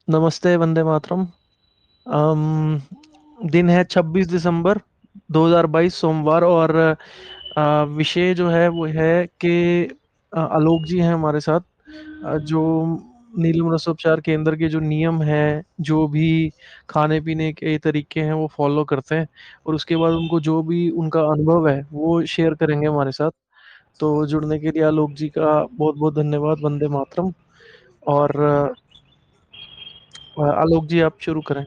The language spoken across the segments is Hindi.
नमस्ते, वंदे मातरम। दिन है 26 दिसंबर 2022 सोमवार और विषय जो है वो है कि आलोक जी हैं हमारे साथ, जो नीलम रसोपचार केंद्र के जो नियम हैं, जो भी खाने पीने के तरीके हैं वो फॉलो करते हैं और उसके बाद उनको जो भी उनका अनुभव है वो शेयर करेंगे हमारे साथ। तो जुड़ने के लिए आलोक जी का बहुत बहुत धन्यवाद। वंदे मातरम। और आलोक जी आप शुरू करें।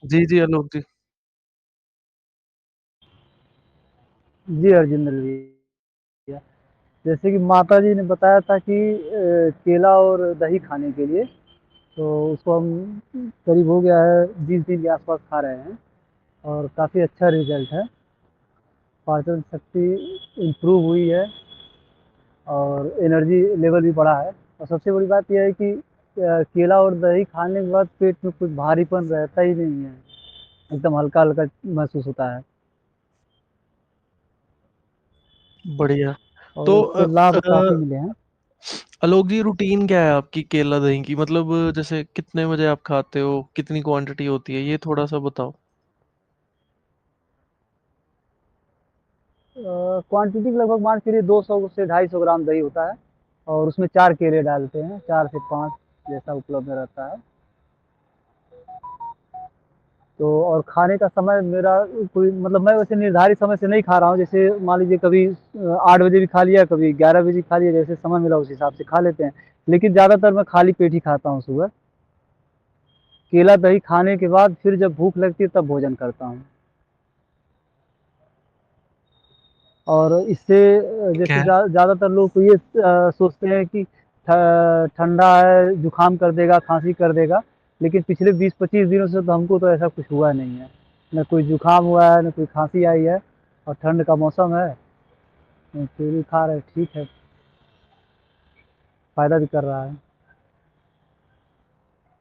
जी जी आलोक जी। जी हरजिंदर भैया, जैसे कि माता जी ने बताया था कि केला और दही खाने के लिए, तो उसको हम करीब हो गया है 20 दिन के आसपास खा रहे हैं और काफ़ी अच्छा रिजल्ट है। पाचन शक्ति इम्प्रूव हुई है और एनर्जी लेवल भी बढ़ा है। और सबसे बड़ी बात यह है कि केला और दही खाने के बाद पेट में कुछ भारीपन रहता ही नहीं है, एकदम हल्का हल्का महसूस होता है बढ़िया। और तो इससे लाभ काफ़ी मिले हैं। आलोक जी, रूटीन क्या है आपकी केला दही की? मतलब जैसे कितने बजे आप खाते हो, कितनी क्वांटिटी होती है, ये थोड़ा सा बताओ। क्वांटिटी लगभग मान के चलिए 200 से 250 ग्राम दही होता है और उसमें 4 केले डालते हैं, 4 से 5 जैसा उपलब्ध रहता है। तो और खाने का समय मेरा कोई मतलब मैं वैसे निर्धारित समय से नहीं खा रहा हूँ। जैसे मान लीजिए कभी 8 बजे भी खा लिया, कभी 11 बजे खा लिया, जैसे समय मिला उस हिसाब से खा लेते हैं। लेकिन ज़्यादातर मैं खाली पेट ही खाता हूँ सुबह। केला दही खाने के बाद फिर जब भूख लगती है तब भोजन करता हूँ। और इससे ठीक जैसे है। ज़्यादातर लोग तो ये सोचते हैं कि ठंडा है, जुकाम कर देगा, खांसी कर देगा। लेकिन पिछले 20-25 दिनों से तो हमको तो ऐसा कुछ हुआ नहीं है। न कोई जुकाम हुआ है, न कोई खांसी आई है। और ठंड का मौसम है, तो फिर भी खा रहे, ठीक है, फायदा भी कर रहा है।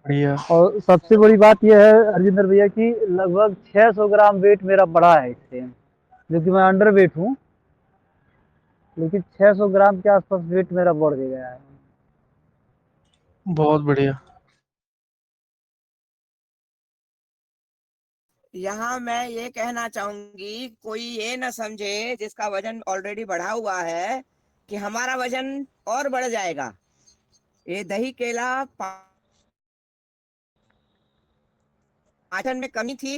बढ़िया। और सबसे बड़ी बात यह है हरजिंदर भैया कि लगभग 600 ग्राम वेट मेरा बढ़ा है इससे, जो कि मैं अंडर वेट हूँ। लेकिन 600 ग्राम के आसपास वेट मेरा बढ़ गया है। बहुत बढ़िया। यहाँ मैं ये कहना चाहूंगी, कोई ये ना समझे जिसका वजन ऑलरेडी बढ़ा हुआ है कि हमारा वजन और बढ़ जाएगा। ये दही केला पाचन में कमी थी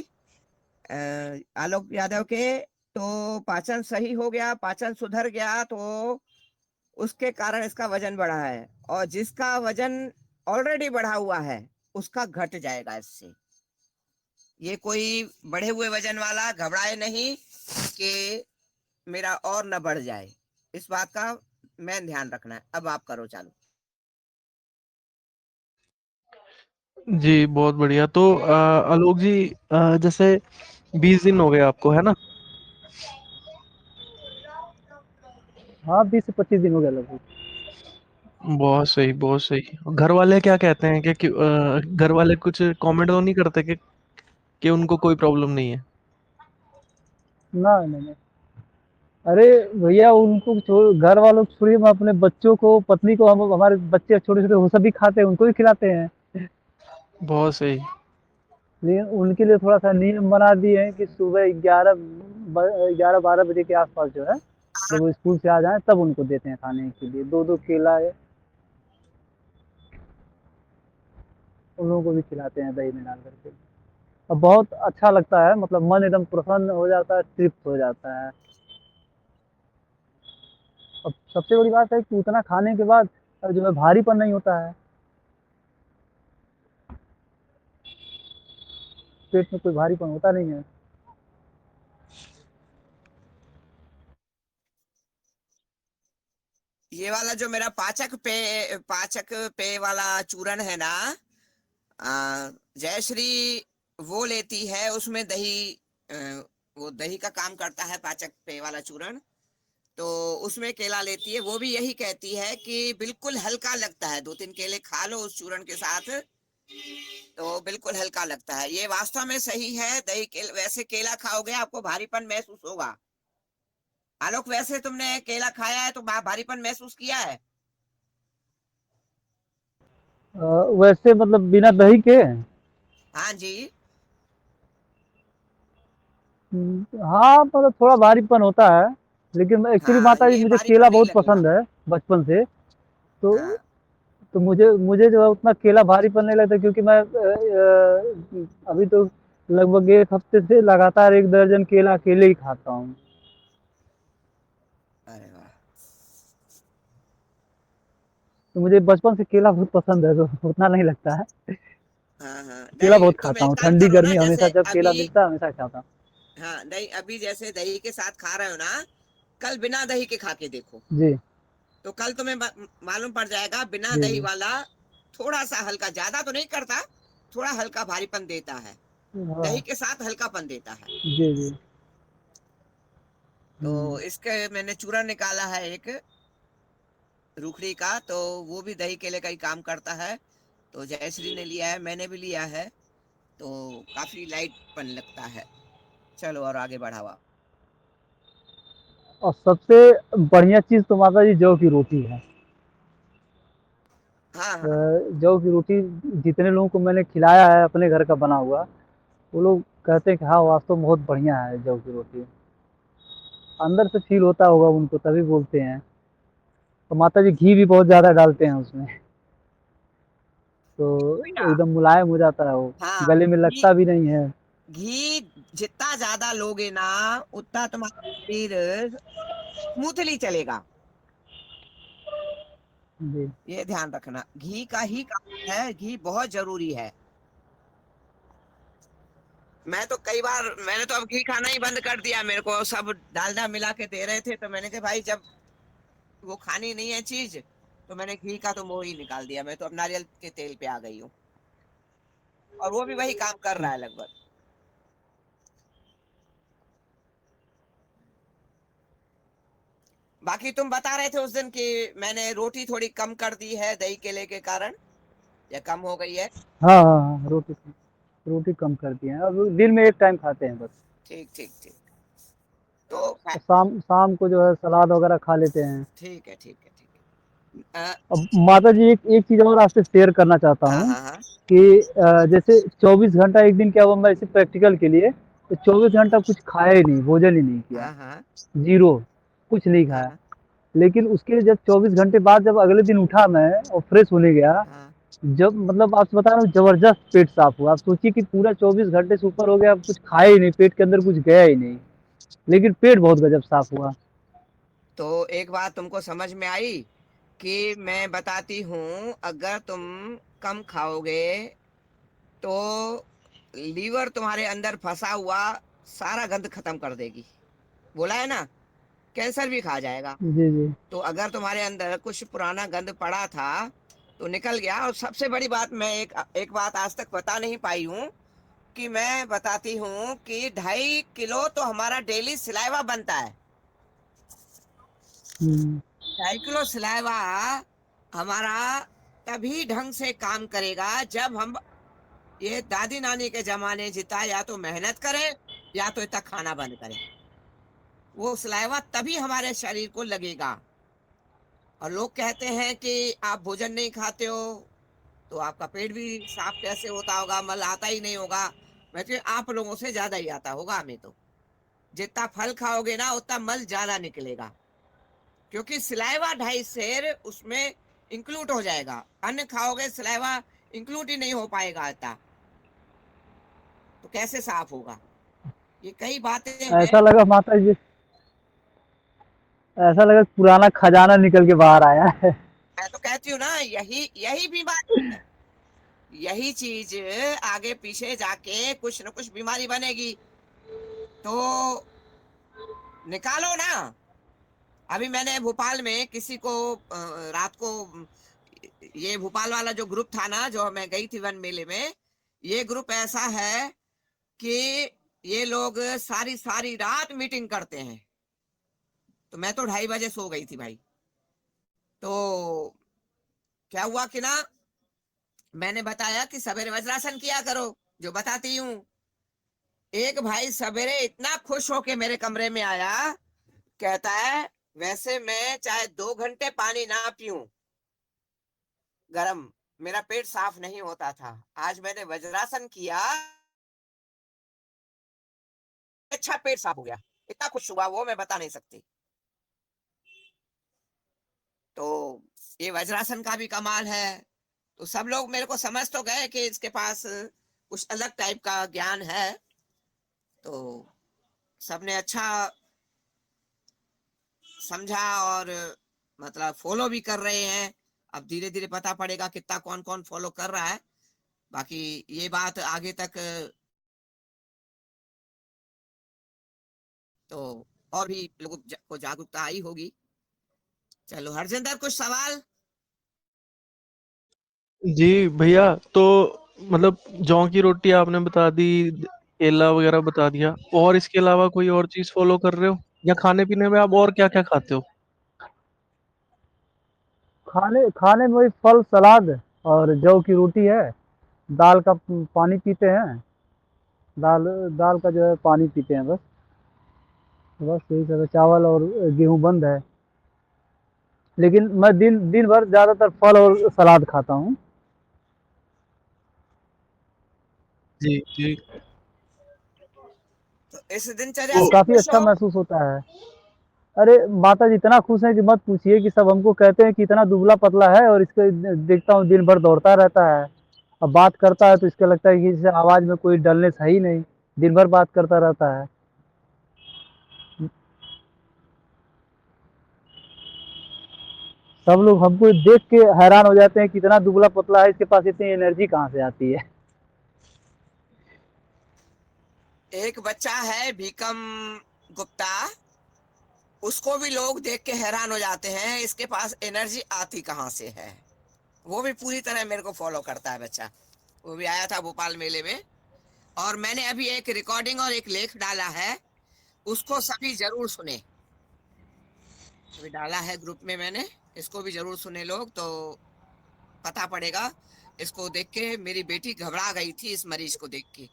आलोक यादव के, तो पाचन सही हो गया, पाचन सुधर गया, तो उसके कारण इसका वजन बढ़ा है। और जिसका वजन ऑलरेडी बढ़ा हुआ है उसका घट जाएगा इससे। ये कोई बढ़े हुए वजन वाला घबराए नहीं कि मेरा और न बढ़ जाए। इस बात का मैं ध्यान रखना है। अब आप करो चालू। जी बहुत बढ़िया। तो आलोक जी, जैसे 20 दिन हो गए आपको, है ना? हाँ, 20 से 25 दिन हो गया लगभग। बहुत सही, बहुत सही। घर वाले क्या कहते हैं कि घर वाले कुछ कमेंट तो नहीं करते कि उनको कोई प्रॉब्लम नहीं है? ना नहीं नहीं। अरे भैया, उनको घर वालों को छोड़िए, मैं अपने बच्चों को, पत्नी को, हम हमारे बच्चे छोटे छोटे वो सब भी खाते हैं, उनको भी खिलाते हैं। बहुत सही। लेकिन उनके लिए थोड़ा सा नियम बना दिए हैं कि सुबह 11-12 बजे के आसपास जो है, जब वो स्कूल से आ जाए तब उनको देते हैं खाने के लिए, दो दो केला है, उन लोगों को भी खिलाते हैं दही में डाल करके। और बहुत अच्छा लगता है, मतलब मन एकदम प्रसन्न हो जाता है, तृप्त हो जाता है। अब सबसे बड़ी बात है कि उतना खाने के बाद जो है भारीपन नहीं होता है, पेट में कोई भारीपन होता नहीं है। ये वाला जो मेरा पाचक पे वाला चूरण है ना, जयश्री वो लेती है, उसमें दही अ, वो दही का काम करता है पाचक पे वाला चूरण। तो उसमें केला लेती है, वो भी यही कहती है कि बिल्कुल हल्का लगता है, 2-3 केले खा लो उस चूरण के साथ तो बिल्कुल हल्का लगता है। ये वास्तव में सही है। दही के वैसे केला खाओगे आपको भारीपन महसूस होगा, आलोक, वैसे तुमने केला खाया है तो भारीपन महसूस किया है? वैसे मतलब बिना दही के? हाँ जी। हाँ, मतलब थोड़ा भारीपन होता है, लेकिन एक्चुअली हाँ, माताजी ये मुझे केला भारीपन नहीं बहुत लगेगा। पसंद है बचपन से। तो हाँ। तो मुझे मुझे जो है उतना केला भारीपन नहीं लगता, क्योंकि मैं अभी तो लगभग 1 हफ्ते से लगातार 1 दर्जन केला अकेले ही खाता हूँ। अरे वाह। तो मुझे बचपन से केला बहुत पसंद है, तो उतना नहीं लगता है। हाँ हाँ, केला नहीं बहुत तुम खाता एक हूँ, काम ठंडी करो ना, गर्मी हमेशा जैसे जब केला अभी। मिलता है हमेशा खाता हूँ। हाँ, दही अभी जैसे दही के साथ खा रहे हो ना, कल बिना दही के खा के देखो। जी, तो कल तुम्हें मालूम पड़ जाएगा, बिना जी, दही जी। वाला थोड़ा सा हल्का, ज्यादा तो नहीं करता, थोड़ा हल्का भारीपन देता है। दही हाँ, के साथ हल्कापन देता है। जी, जी। तो हुँ। इसके मैंने चूरा निकाला है एक रूखड़ी का, तो वो भी दही केले का ही काम करता है। तो जयश्री ने लिया है, मैंने भी लिया है। तो काफी लाइटपन लगता है। चलो और आगे बढ़ावा। और सबसे बढ़िया चीज़ तो माताजी जौ की रोटी है। हाँ हाँ। जौ की रोटी जितने लोगों को मैंने खिलाया है अपने घर का बना हुआ, वो लोग कहते हैं कि हाँ, वास्तव में बहुत बढ़िया है जौ की रोटी। अंदर से फ़ील होता होगा उनको, तभी बोलते हैं। तो माताजी घी भी बहुत ज़्यादा डालते हैं उसमें, तो भैया, एकदम मुलायम हो जाता है वो, हाँ, गले में घी लगता भी नहीं है। घी जितना ज्यादा लोगे ना, उतना तुम्हारा शरीर स्मूथली चलेगा। जी। ये ध्यान रखना, घी का ही काम है, घी बहुत जरूरी है। मैं तो कई बार, मैंने तो अब घी खाना ही बंद कर दिया। मेरे को सब डालडा मिला के दे रहे थे, तो मैंने कहा भाई, जब वो खानी नहीं है चीज, तो मैंने घी का तो मोह ही निकाल दिया। मैं तो अब नारियल के तेल पे आ गई हूँ, और वो भी वही काम कर रहा है लगभग। बाकी तुम बता रहे थे उस दिन कि मैंने रोटी थोड़ी कम कर दी है दही केले के कारण, या कम हो गई है। हाँ, हाँ, हाँ, रोटी कम कर दिए हैं। अब दिन में 1 टाइम खाते हैं बस। ठीक ठीक ठीक। तो और शाम शाम को जो है सलाद वगैरह खा लेते हैं। ठीक है ठीक है ठीक है। अब माताजी एक एक चीज़ और आपसे शेयर करना चाहता हाँ हूँ हाँ हाँ कि जैसे 24 घंटा एक दिन क्या हुआ, मैं इसे प्रैक्टिकल के लिए, तो 24 घंटा कुछ खाया ही नहीं, भोजन ही नहीं किया, हाँ हाँ 0, कुछ नहीं खाया। हाँ लेकिन उसके जब 24 घंटे बाद जब अगले दिन उठा मैं और फ्रेश होने गया, हाँ। जब मतलब आपसे बता रहा हूँ ज़बरदस्त पेट साफ़ हुआ। आप सोचिए कि पूरा 24 घंटे से ऊपर हो गया, अब कुछ खाया ही नहीं, पेट के अंदर कुछ गया ही नहीं, लेकिन पेट बहुत गज़ब साफ़ हुआ। तो एक बात तुमको समझ में आई कि मैं बताती हूँ, अगर तुम कम खाओगे तो लीवर तुम्हारे अंदर फंसा हुआ सारा गंद खत्म कर देगी। बोला है ना, कैंसर भी खा जाएगा। जी, जी। तो अगर तुम्हारे अंदर कुछ पुराना गंद पड़ा था तो निकल गया। और सबसे बड़ी बात, मैं एक एक बात आज तक बता नहीं पाई हूँ, कि मैं बताती हूँ कि 2.5 किलो तो हमारा डेली सिलाइवा बनता है। हुँ। 2.5 किलो सिलाइवा हमारा तभी ढंग से काम करेगा जब हम ये दादी नानी के जमाने जितना या तो मेहनत करें, या तो इतना खाना बंद करें। वो सिलाइवा तभी हमारे शरीर को लगेगा। और लोग कहते हैं कि आप भोजन नहीं खाते हो तो आपका पेट भी साफ कैसे होता होगा, मल आता ही नहीं होगा। मैं तो आप लोगों से ज्यादा ही आता होगा हमें तो। जितना फल खाओगे ना, उतना मल ज्यादा निकलेगा, क्योंकि सिलाइवा 2.5 सेर उसमें इंक्लूड हो जाएगा। अन्न खाओगे, सिलाइवा इंक्लूड ही नहीं हो पाएगा इतना, तो कैसे साफ होगा। ये कई बातें हैं। ऐसा लगा माताजी, ऐसा लगा पुराना खजाना निकल के बाहर आया है। मैं तो कहती हूँ ना, यही यही बीमारी है। यही चीज आगे पीछे जाके कुछ न कुछ बीमारी बनेगी। तो निकालो ना। अभी मैंने भोपाल में किसी को रात को, ये भोपाल वाला जो ग्रुप था ना, जो मैं गई थी वन मेले में, ये ग्रुप ऐसा है कि ये लोग सारी सारी रात मीटिंग करते हैं। तो मैं तो 2:30 बजे सो गई थी भाई। तो क्या हुआ कि ना, मैंने बताया कि सवेरे वज्रासन किया करो, जो बताती हूँ। एक भाई सवेरे इतना खुश होके मेरे कमरे में आया, कहता है वैसे मैं चाहे 2 घंटे पानी ना पीऊँ गरम, मेरा पेट साफ नहीं होता था। आज मैंने वज्रासन किया, अच्छा पेट साफ हो गया। इतना खुश हुआ वो मैं बता नहीं सकती। तो ये वज्रासन का भी कमाल है। तो सब लोग मेरे को समझ तो गए कि इसके पास कुछ अलग टाइप का ज्ञान है। तो सबने अच्छा समझा और मतलब फ़ॉलो भी कर रहे हैं। अब धीरे-धीरे पता पड़ेगा कितना कौन-कौन फ़ॉलो कर रहा है। बाकी ये बात आगे तक तो और भी लोगों को जागरूकता आई होगी। चलो हरजिंदर कुछ सवाल? जी भैया, तो मतलब जौ की रोटी आपने बता दी, केला वगैरह बता दिया, और इसके अलावा कोई और चीज़ फ़ॉलो कर रहे हो? या खाने-पीने में आप और क्या-क्या खाते हो? खाने खाने में वही फल, सलाद और जौ की रोटी है, दाल का पानी पीते हैं, दाल दाल का जो है पानी पीते हैं बस। बस यही सब है, चावल और गेहूँ बंद है। लेकिन मैं दिन दिन भर ज़्यादातर फल और सलाद खाता हूँ। जी, जी। तो इस दिनचर्या तो और से काफ़ी खुश अच्छा हो? महसूस होता है। अरे! माताजी इतना खुश हैं कि मत पूछिए, कि सब हमको कहते हैं कि इतना दुबला-पतला है और इसको देखता हूँ दिन भर दौड़ता रहता है। अब बात करता है तो इसको लगता है कि जैसे आवाज़ में कोई डलनेस है ही नहीं, दिन भर बात करता रहता है। सब लोग हमको देख के हैरान हो जाते हैं कि इतना दुबला-पतला है, इसके पास इतनी एनर्जी कहाँ से आती है। एक बच्चा है भीकम गुप्ता, उसको भी लोग देख के हैरान हो जाते हैं, इसके पास एनर्जी आती कहाँ से है? वो भी पूरी तरह मेरे को फ़ॉलो करता है बच्चा। वो भी आया था भोपाल मेले में और मैंने अभी एक रिकॉर्डिंग और एक लेख डाला है, उसको सभी ज़रूर सुनें। अभी डाला है ग्रुप में मैंने, इसको भी ज़रूर सुने लोग तो पता पड़ेगा। इसको देख के मेरी बेटी घबरा गई थी इस मरीज़ को देख के,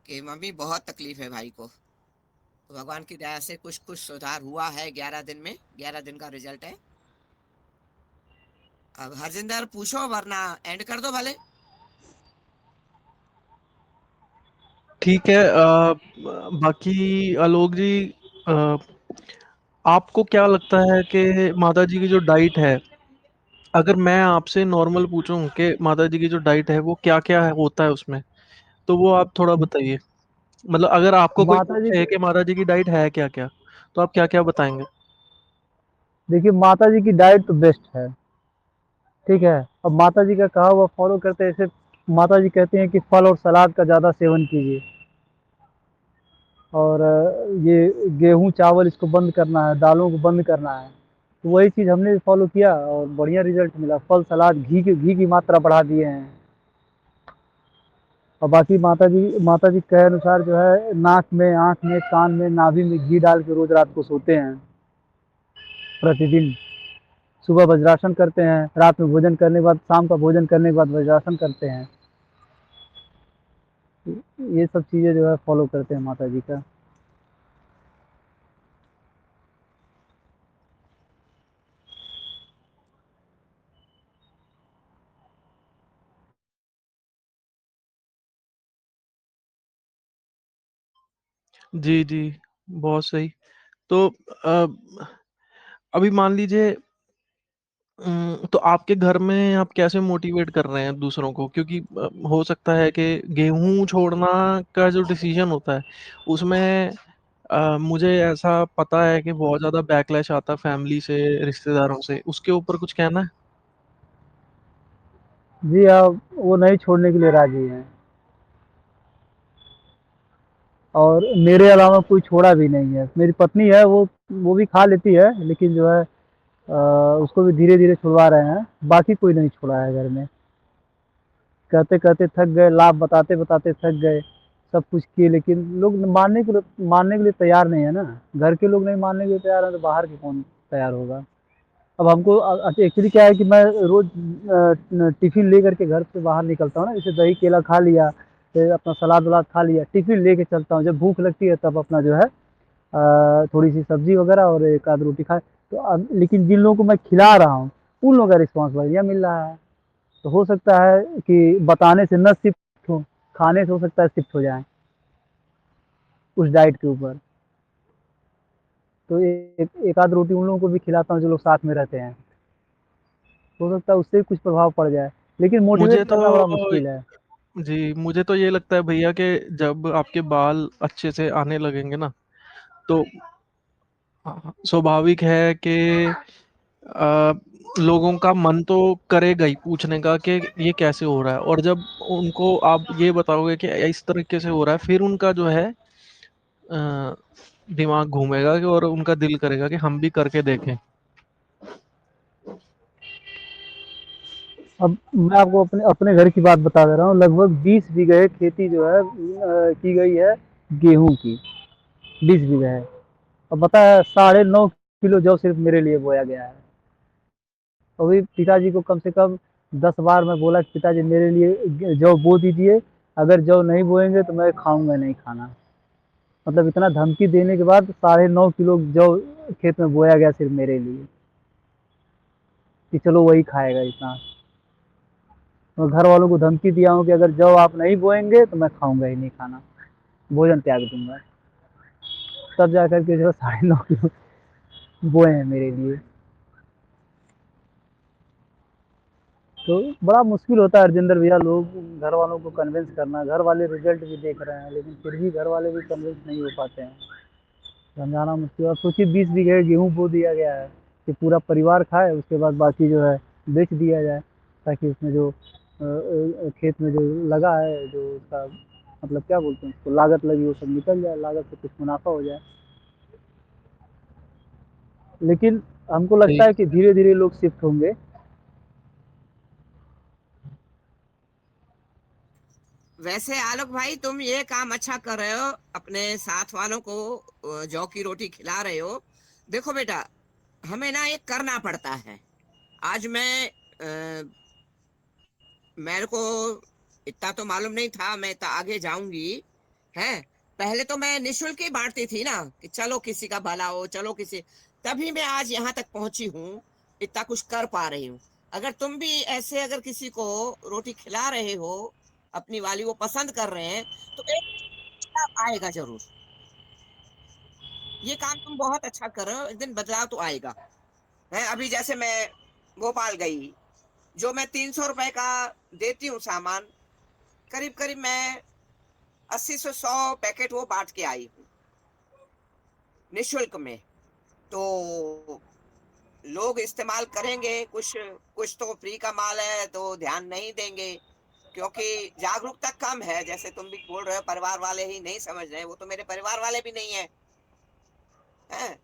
कि मम्मी बहुत तकलीफ़ है भाई को। तो भगवान की दया से कुछ-कुछ सुधार हुआ है 11 दिन में, 11 दिन का रिज़ल्ट है। अब हरजिंदर पूछो वरना एंड कर दो भले। ठीक है, बाकी आलोक जी, अ, आपको क्या लगता है कि माताजी की जो डाइट है, अगर मैं आपसे नॉर्मल पूछूं कि माताजी की जो डाइट है वो क्या-क्या है होता है उसमें, तो वो आप थोड़ा बताइए। मतलब अगर आपको कोई माताजी पूछे की कि माताजी की डाइट है क्या-क्या, तो आप क्या-क्या बताएँगे? देखिए, माताजी की डाइट तो बेस्ट है, ठीक है? अब माताजी का कहा हुआ फ़ॉलो करते हैं, जैसे माताजी कहती हैं कि फल और सलाद का ज़्यादा सेवन कीजिए और ये गेहूँ, चावल इसको बंद करना है, दालों को बंद करना है। तो वही चीज़ हमने भी फ़ॉलो किया और बढ़िया रिज़ल्ट मिला। फल, सलाद, घी की मात्रा बढ़ा दिए हैं। और बाकी माताजी के अनुसार जो है नाक में, आँख में, कान में, नाभि में घी डाल के रोज़ रात को सोते हैं, प्रतिदिन। सुबह वज्रासन करते हैं, रात में भोजन करने के बाद, शाम का भोजन करने के बाद वज्रासन करते हैं। ये सब चीज़ें जो है फ़ॉलो करते हैं माताजी का। जी, जी, बहुत सही। तो अ, अभी मान लीजिए, तो आपके घर में आप कैसे मोटिवेट कर रहे हैं दूसरों को? क्योंकि हो सकता है कि गेहूँ छोड़ना का जो डिसीज़न होता है, उसमें मुझे ऐसा पता है कि बहुत ज़्यादा बैकलैश आता है फैमिली से, रिश्तेदारों से। उसके ऊपर कुछ कहना है? जी हाँ, वो नहीं छोड़ने के लिए राज़ी हैं और मेरे अलावा कोई छोड़ा भी नहीं है। मेरी पत्नी है, वो भी खा लेती है, लेकिन जो है उसको भी धीरे-धीरे छुड़वा रहे हैं। बाकी कोई नहीं छोड़ा है घर में। कहते-कहते थक गए, लाभ बताते-बताते थक गए, सब कुछ किए, लेकिन लोग मानने के लिए तैयार नहीं है ना। घर के लोग नहीं मानने के लिए तैयार हैं, तो बाहर के कौन तैयार होगा। अब हमको एक्चुअली क्या है कि मैं रोज़ टिफ़िन लेकर के घर से बाहर निकलता हूँ ना, जैसे दही केला खा लिया, फिर अपना सलाद वलाद खा लिया, टिफ़िन लेके चलता हूँ। जब भूख लगती है तब अपना जो है थोड़ी सी सब्जी वगैरह और एक आध रोटी खाए। तो अब लेकिन जिन लोगों को मैं खिला रहा हूँ, उन लोगों का रिस्पॉन्स बढ़िया मिल रहा है। तो हो सकता है कि बताने से न शिफ्ट हो, खाने से हो सकता है शिफ्ट हो जाए उस डाइट के ऊपर। तो एक आध रोटी उन लोगों को भी खिलाता हूँ जो लोग साथ में रहते हैं, हो सकता है उससे भी कुछ प्रभाव पड़ जाए, लेकिन मुझे मोटिवेट तो करना बड़ा मुश्किल है। जी, मुझे तो ये लगता है भैया कि जब आपके बाल अच्छे से आने लगेंगे ना, तो स्वाभाविक है कि अ, लोगों का मन तो करेगा ही पूछने का कि ये कैसे हो रहा है, और जब उनको आप ये बताओगे कि इस तरीके से हो रहा है, फिर उनका जो है दिमाग घूमेगा और उनका दिल करेगा कि हम भी करके देखें। अब मैं आपको अपने अपने घर की बात बता दे रहा हूँ, लगभग 20 बीघे खेती जो है की गई है गेहूं की, 20 बीघे है। अब पता है 9.5 किलो जौ सिर्फ मेरे लिए बोया गया है। अभी पिताजी को कम से कम 10 बार मैं बोला कि पिताजी मेरे लिए जौ बो दीजिए, अगर जौ नहीं बोएंगे तो मैं खाऊंगा नहीं खाना। मतलब इतना धमकी देने के बाद 9.5 किलो जौ खेत में बोया गया सिर्फ मेरे लिए, कि चलो वही खाएगा इतना। मैं घर वालों को धमकी दिया हूँ कि अगर जौ आप नहीं बोएंगे तो मैं खाऊंगा ही नहीं खाना, भोजन त्याग दूंगा। तब जा करके जो 9.5 किलो बोए हैं मेरे लिए। तो बड़ा मुश्किल होता है अर्जेंद्र भैया, लोग घर वालों को कन्विंस करना। घर वाले रिजल्ट भी देख रहे हैं, लेकिन फिर भी घर वाले भी कन्विंस नहीं हो पाते हैं, समझाना मुश्किल। और सोचिए 20 बीघे गेहूं बो दिया गया है कि पूरा परिवार खाए, उसके बाद बाकी जो है बेच दिया जाए, ताकि उसमें जो खेत में जो लगा है, जो उसका मतलब क्या बोलते हैं उसको, लागत लगी, वो सब निकल जाए, लागत से कुछ मुनाफा हो जाए। लेकिन हमको लगता जी, है कि धीरे धीरे लोग शिफ्ट होंगे। वैसे आलोक भाई तुम ये काम अच्छा कर रहे हो, अपने साथ वालों को जौ की रोटी खिला रहे हो। देखो बेटा, हमें ना ये करना पड़ता है। आज मेरे को इतना तो मालूम नहीं था, मैं इतना आगे जाऊंगी है। पहले तो मैं निशुल्क ही बांटती थी ना, कि चलो किसी का भला हो, चलो किसी, तभी मैं आज यहाँ तक पहुंची हूँ, इतना कुछ कर पा रही हूँ। अगर तुम भी ऐसे अगर किसी को रोटी खिला रहे हो, अपनी वाली वो पसंद कर रहे हैं, तो एक बदलाव आएगा जरूर। ये काम तुम बहुत अच्छा कर रहे हो, एक दिन बदलाव तो आएगा। है अभी जैसे मैं भोपाल गई, जो मैं 300 रुपए का देती हूँ सामान, करीब करीब मैं 80 से 100 पैकेट वो बांट के आई हूँ निशुल्क में। तो लोग इस्तेमाल करेंगे, कुछ कुछ तो फ्री का माल है तो ध्यान नहीं देंगे, क्योंकि जागरूकता कम है। जैसे तुम भी बोल रहे हो परिवार वाले ही नहीं समझ रहे हैं, वो तो मेरे परिवार वाले भी नहीं है, हैं।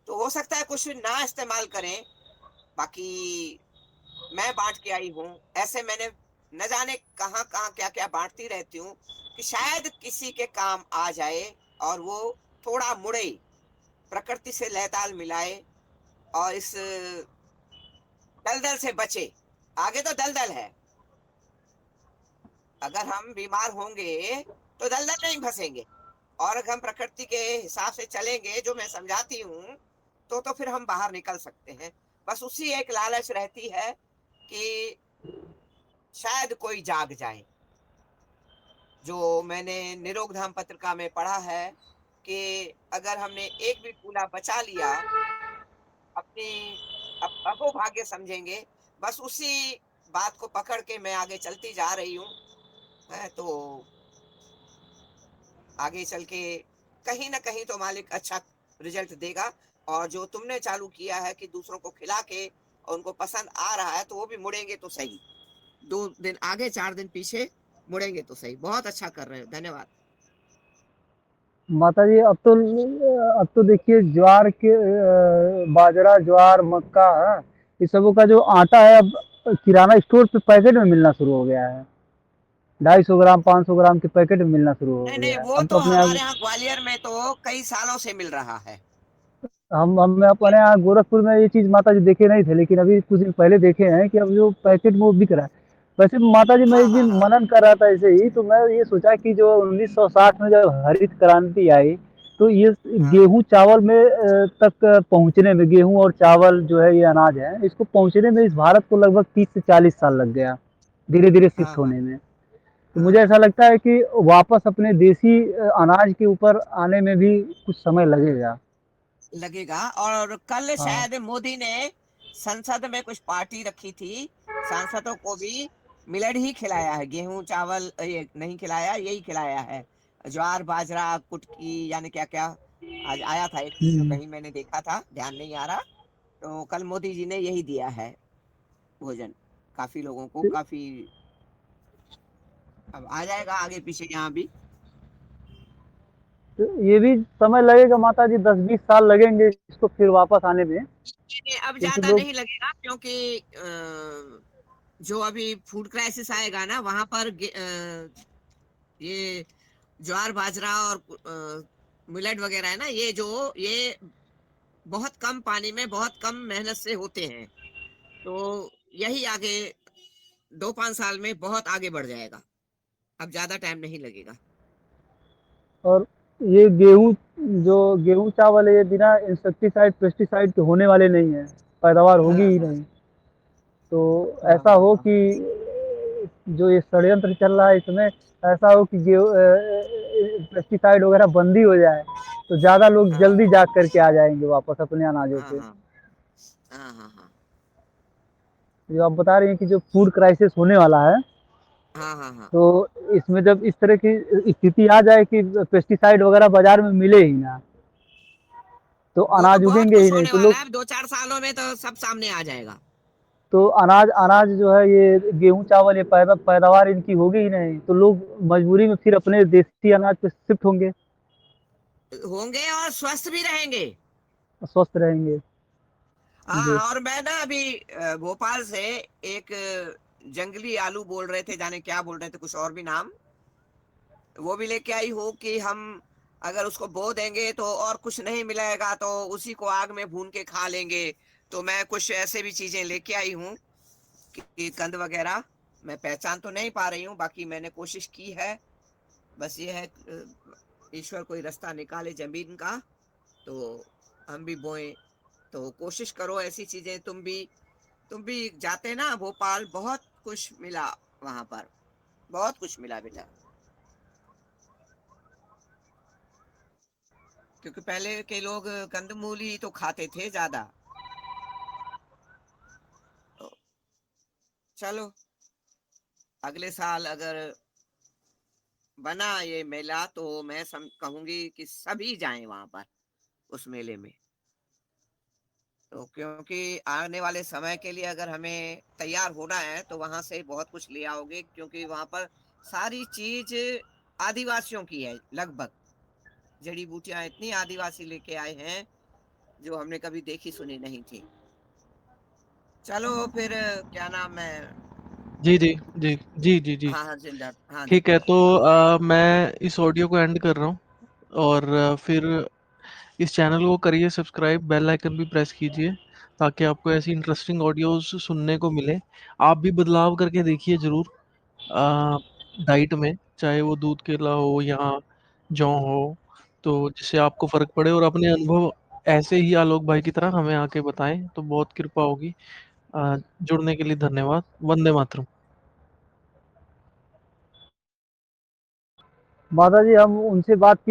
तो हो सकता है कुछ ना इस्तेमाल करें। बाकी मैं बांट के आई हूँ, ऐसे मैंने न जाने कहाँ कहाँ क्या क्या बांटती रहती हूँ, कि शायद किसी के काम आ जाए और वो थोड़ा मुड़े, प्रकृति से लयताल मिलाए, और इस दलदल से बचे। आगे तो दलदल है, अगर हम बीमार होंगे तो दलदल नहीं फंसेंगे, और अगर हम प्रकृति के हिसाब से चलेंगे, जो मैं समझाती हूँ, तो फिर हम बाहर निकल सकते हैं। बस उसी एक लालच रहती है कि शायद कोई जाग जाए। जो मैंने निरोग धाम पत्रिका में पढ़ा है, कि अगर हमने एक भी फूला बचा लिया, अपनी अहोभाग्य समझेंगे। बस उसी बात को पकड़ के मैं आगे चलती जा रही हूँ। तो आगे चल के कहीं ना कहीं तो मालिक अच्छा रिजल्ट देगा। और जो तुमने चालू किया है कि दूसरों को खिला के और उनको पसंद आ रहा है, तो वो भी मुड़ेंगे तो सही, 2 दिन आगे 4 दिन पीछे मुड़ेंगे तो सही। बहुत अच्छा कर रहे हो, धन्यवाद। माता जी अब तो देखिए ज्वार के बाजरा, ज्वार, मक्का, इस सबों का जो आटा है अब किराना स्टोर पे पैकेट में मिलना शुरू हो गया है। 250 ग्राम 500 ग्राम के पैकेट में मिलना शुरू हो नहीं नहीं, गया है। वो हम तो तो अपने हमारे यहाँ यहाँ ग्वालियर में तो कई सालों से मिल रहा है। हम अपने यहाँ गोरखपुर में ये चीज़ माता जी देखे नहीं थे, लेकिन अभी कुछ दिन पहले देखे हैं कि अब जो पैकेट में वो बिक रहा है। वैसे माता जी मैं हाँ एक हाँ दिन हाँ। मनन कर रहा था ऐसे ही, तो मैं ये सोचा कि जो 1960 में जब हरित क्रांति आई, तो ये हाँ गेहूँ चावल में तक पहुँचने में, गेहूँ और चावल जो है ये अनाज है, इसको पहुँचने में इस भारत को लगभग 30 से 40 साल लग गया, धीरे-धीरे हाँ शिफ्ट हाँ होने में। तो मुझे हाँ ऐसा लगता है कि वापस अपने देसी अनाज के ऊपर आने में भी कुछ समय लगेगा। लगेगा। और कल हाँ, शायद मोदी ने संसद में कुछ पार्टी रखी थी, सांसदों को भी मिलेट ही खिलाया है, गेहूं चावल ये नहीं खिलाया, यही खिलाया है। ज्वार बाजरा कुटकी यानी क्या क्या। आज आया था एक वीडियो हुँ। कहीं मैंने देखा था, ध्यान नहीं आ रहा। तो कल मोदी जी ने यही दिया है भोजन, काफी लोगों को, काफी। अब आ जाएगा आगे पीछे यहाँ भी। तो ये भी समय लगेगा माताजी, 10-20 साल लगेंगे इसको फिर वापस आने में, ये अब क्योंकि ज्यादा लोग नहीं लगेगा, क्योंकि जो अभी फूड क्राइसिस आएगा ना वहां पर ये ज्वार बाजरा और मिलेट वगैरह है ना, ये बहुत कम पानी में बहुत कम मेहनत से होते हैं। तो यही आगे 2-5 साल में बहुत आगे बढ़ जाएगा। अब ज्यादा टाइम नहीं लगेगा। और ये गेहूँ, जो गेहूँ चावल है ये बिना इंसेक्टिसाइड, पेस्टिसाइड के होने वाले नहीं हैं, पैदावार होगी हाँ ही हाँ नहीं। तो हाँ ऐसा हाँ हो हाँ कि जो ये षड्यंत्र चल रहा है इसमें, ऐसा हो कि पेस्टिसाइड वगैरह बंद ही हो जाए, तो ज़्यादा लोग हाँ जल्दी जाग करके आ जाएँगे वापस अपने अनाजों हाँ पे। हाँ हाँ हाँ हाँ जो आप बता रही हैं कि जो फूड क्राइसिस होने वाला है, हाँ हाँ हाँ। तो इसमें जब इस तरह की स्थिति आ जाए कि पेस्टिसाइड वगैरह बाज़ार में मिले ही ना, तो वो तो अनाज बहुत उगेंगे ही कुछ नहीं, होने तो वाला लोग, है, 2-4 सालों में तो सब सामने आ जाएगा। तो अनाज अनाज जो है ये गेहूँ चावल ये पैदावार इनकी होगी ही नहीं, तो लोग मजबूरी में फिर अपने देसी अनाज पे शिफ्ट होंगे, होंगे और स्वस्थ भी रहेंगे। स्वस्थ रहेंगे। जी। हाँ, और मैं ना अभी भोपाल से एक जंगली आलू बोल रहे थे, जाने क्या बोल रहे थे, कुछ और भी नाम, वो भी लेके आई हूँ कि हम अगर उसको बो देंगे तो और कुछ नहीं मिलेगा, तो उसी को आग में भून के खा लेंगे। तो मैं कुछ ऐसे भी चीजें लेके आई हूँ कि कंद वगैरह मैं पहचान तो नहीं पा रही हूँ, बाकी मैंने कोशिश की है। बस ये है ईश्वर कोई रास्ता निकाले जमीन का, तो हम भी बोएं। तो कोशिश करो ऐसी चीजें, तुम भी जाते ना भोपाल, बहुत कुछ मिला वहां पर, बहुत कुछ मिला बेटा। क्योंकि पहले के लोग कंदमूल ही तो खाते थे ज्यादा। तो चलो, अगले साल अगर बना ये मेला तो मैं कहूंगी कि सभी जाएं वहां पर, उस मेले में। तो क्योंकि आने वाले समय के लिए अगर हमें तैयार होना है तो वहां से बहुत कुछ ले आओगे, क्योंकि वहां पर सारी चीज आदिवासियों की है लगभग। जड़ी बूटियां इतनी आदिवासी लेके आए हैं जो हमने कभी देखी सुनी नहीं थी। चलो फिर क्या नाम है। जी, जी, जी, जी, जी, जी। हाँ हाँ जिंदा, हाँ ठीक है, जितेंद्र। तो मैं इस ऑडियो को एंड कर रहा हूँ और फिर इस चैनल को करिए सब्सक्राइब, बेल आइकन भी प्रेस कीजिए ताकि आपको ऐसी इंटरेस्टिंग ऑडियोज़ सुनने को मिले। आप भी बदलाव करके देखिए ज़रूर अ, डाइट में, चाहे वो दूध केला हो या जौ हो, तो जिससे आपको फ़र्क पड़े और अपने अनुभव ऐसे ही आलोक भाई की तरह हमें आके बताएँ, तो बहुत कृपा होगी। जुड़ने के लिए धन्यवाद। वंदे मातरम। माता जी हम उनसे बात किए